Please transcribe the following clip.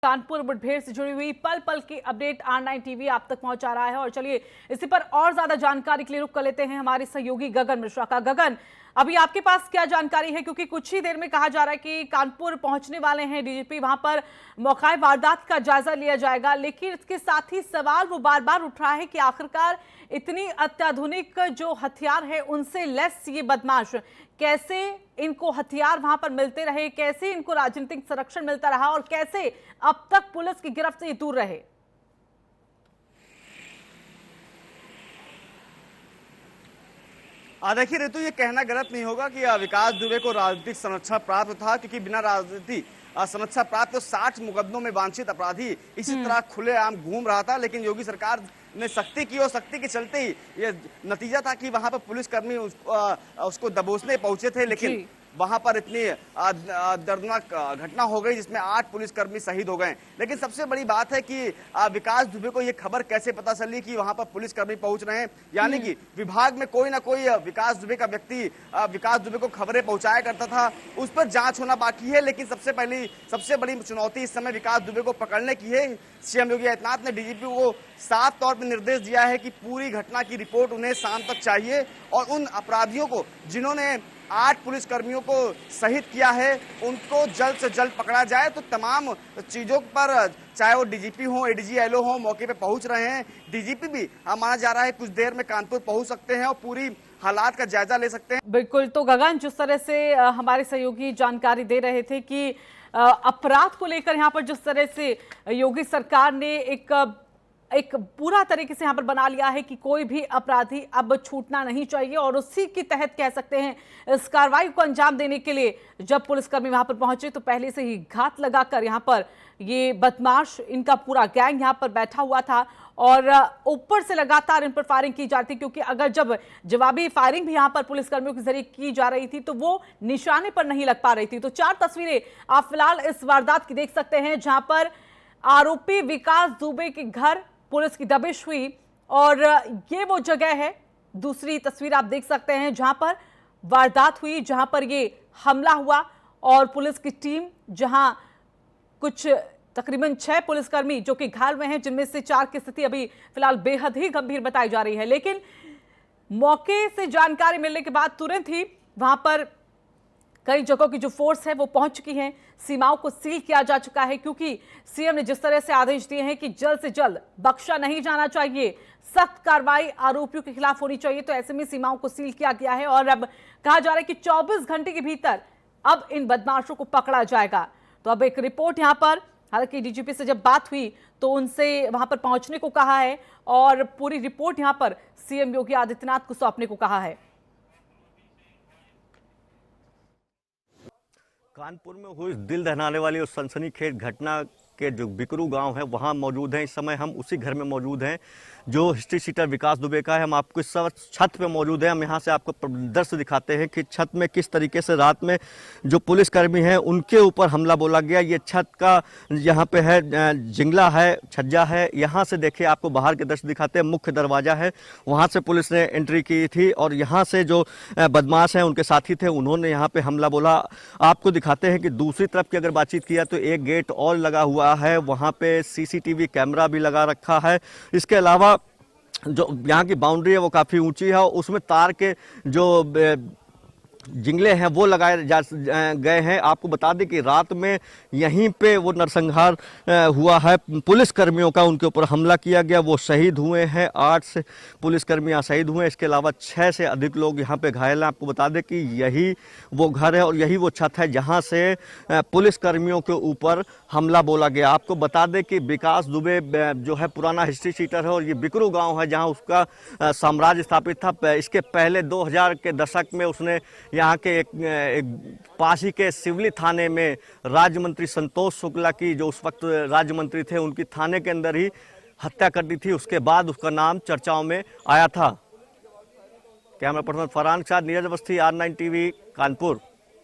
कानपुर मुठभेड़ से जुड़ी हुई पल पल की अपडेट R9 टीवी आप तक पहुंचा रहा है। और चलिए इसी पर और ज्यादा जानकारी के लिए रुख कर लेते हैं हमारे सहयोगी गगन मिश्रा का। गगन, अभी आपके पास क्या जानकारी है, क्योंकि कुछ ही देर में कहा जा रहा है कि कानपुर पहुंचने वाले हैं डीजीपी, वहां पर मौका वारदात का जायजा लिया जाएगा, लेकिन इसके साथ ही सवाल वो बार बार उठ रहा है कि आखिरकार इतनी अत्याधुनिक जो हथियार है उनसे लेस ये बदमाश कैसे इनको हथियार वहां पर मिलते रहे, कैसे इनको राजनीतिक संरक्षण मिलता रहा और कैसे अब तक पुलिस की गिरफ्त से दूर रहे। देखिए ऋतु, ये कहना गलत नहीं होगा कि विकास दुबे को राजनीतिक संरक्षण प्राप्त था, क्योंकि बिना राजनीति संरक्षण प्राप्त तो 60 मुकदमों में वांछित अपराधी इसी तरह खुलेआम घूम रहा था। लेकिन योगी सरकार ने सख्ती की और सख्ती के चलते ही ये नतीजा था कि वहां पर पुलिसकर्मी उसको दबोचने पहुंचे थे, लेकिन वहां पर इतनी दर्दनाक घटना हो गई जिसमें 8 पुलिसकर्मी शहीद हो गए। लेकिन सबसे बड़ी बात है कि विकास दुबे को यह खबर कैसे पता चली कि वहां पर पुलिसकर्मी पहुंच रहे हैं, यानी कि विभाग में कोई ना कोई विकास दुबे का व्यक्ति विकास दुबे को खबरें पहुंचाया करता था। उस पर जांच होना बाकी है, लेकिन सबसे बड़ी चुनौती इस समय विकास दुबे को पकड़ने की है। सीएम योगी आदित्यनाथ ने डीजीपी को साफ तौर पर निर्देश दिया है कि पूरी घटना की रिपोर्ट उन्हें शाम तक चाहिए और उन अपराधियों को जिन्होंने 8 पुलिसकर्मियों को शहीद किया है उनको जल्द से जल्द पकड़ा जाए। तो तमाम चीजों पर चाहे वो डीजीपी हो, एडीजी एलओ हो, मौके पे पहुंच रहे हैं। डीजीपी भी माना जा रहा है कुछ देर में कानपुर पहुंच सकते हैं और पूरी हालात का जायजा ले सकते हैं। बिल्कुल, तो गगन, जिस तरह से हमारे सहयोगी जानकारी दे रहे थे कि अपराध को लेकर यहाँ पर जिस तरह से योगी सरकार ने एक पूरा तरीके से यहाँ पर बना लिया है कि कोई भी अपराधी अब छूटना नहीं चाहिए, और उसी के तहत कह सकते हैं इस कार्रवाई को अंजाम देने के लिए जब पुलिसकर्मी वहां पर पहुंचे तो पहले से ही घात लगाकर यहाँ पर ये बदमाश, इनका पूरा गैंग यहाँ पर बैठा हुआ था और ऊपर से लगातार इन पर फायरिंग की जाती, क्योंकि अगर जब जवाबी फायरिंग भी यहाँ पर पुलिसकर्मियों के जरिए की जा रही थी तो वो निशाने पर नहीं लग पा रही थी। तो 4 तस्वीरें आप फिलहाल इस वारदात की देख सकते हैं जहां पर आरोपी विकास दुबे के घर पुलिस की दबिश हुई, और ये वो जगह है, दूसरी तस्वीर आप देख सकते हैं जहां पर वारदात हुई, जहां पर ये हमला हुआ और पुलिस की टीम, जहां कुछ तकरीबन 6 पुलिसकर्मी जो कि घायल में हैं, जिनमें से 4 की स्थिति अभी फिलहाल बेहद ही गंभीर बताई जा रही है। लेकिन मौके से जानकारी मिलने के बाद तुरंत ही वहां पर कई जगहों की जो फोर्स है वो पहुंच चुकी है, सीमाओं को सील किया जा चुका है, क्योंकि सीएम ने जिस तरह से आदेश दिए हैं कि जल्द से जल्द बख्शा नहीं जाना चाहिए, सख्त कार्रवाई आरोपियों के खिलाफ होनी चाहिए, तो ऐसे में सीमाओं को सील किया गया है और अब कहा जा रहा है कि 24 घंटे के भीतर अब इन बदमाशों को पकड़ा जाएगा। तो अब एक रिपोर्ट यहाँ पर, हालांकि डीजीपी से जब बात हुई तो उनसे वहां पर पहुंचने को कहा है और पूरी रिपोर्ट यहां पर सीएम योगी आदित्यनाथ को सौंपने को कहा है। कानपुर में हुई दिल दहलाने वाली और सनसनीखेज घटना के जो बिकरू गांव है वहां मौजूद हैं। इस समय हम उसी घर में मौजूद हैं जो हिस्ट्री सीटर विकास दुबे का है। हम आपको इस समय छत पे मौजूद हैं। हम यहां से आपको दृश्य दिखाते हैं कि छत में किस तरीके से रात में जो पुलिसकर्मी हैं उनके ऊपर हमला बोला गया। ये छत का यहाँ पे है, जिंगला है, छज्जा है। यहाँ से देखिए, आपको बाहर के दृश्य दिखाते हैं। मुख्य दरवाजा है, वहाँ से पुलिस ने एंट्री की थी और यहाँ से जो बदमाश हैं उनके साथी थे उन्होंने यहाँ पे हमला बोला। आपको दिखाते हैं कि दूसरी तरफ की अगर बातचीत किया तो एक गेट और लगा हुआ है, वहाँ पे सीसीटीवी कैमरा भी लगा रखा है। इसके अलावा जो यहाँ की बाउंड्री है वो काफ़ी ऊंची है और उसमें तार के जो जिंगले हैं वो लगाए गए हैं। आपको बता दें कि रात में यहीं पे वो नरसंहार हुआ है, पुलिस कर्मियों का उनके ऊपर हमला किया गया, वो शहीद हुए हैं। 8 से पुलिसकर्मी यहाँ शहीद हुए हैं। इसके अलावा 6 से अधिक लोग यहाँ पे घायल हैं। आपको बता दें कि यही वो घर है और यही वो छत है जहाँ से पुलिसकर्मियों के ऊपर हमला बोला गया। आपको बता दें कि विकास दुबे जो है पुराना हिस्ट्री सीटर है और ये बिकरू गाँव है जहाँ उसका साम्राज्य स्थापित था। इसके पहले 2000 के दशक में उसने यहाँ के एक पास ही के सिवली थाने में राज्य मंत्री संतोष शुक्ला की, जो उस वक्त राज्य मंत्री थे, उनकी थाने के अंदर ही हत्या कर दी थी। उसके बाद उसका नाम चर्चाओं में आया था। कैमरा पर्सन फरहान के साथ नीरज अवस्थी, R9 टीवी, कानपुर।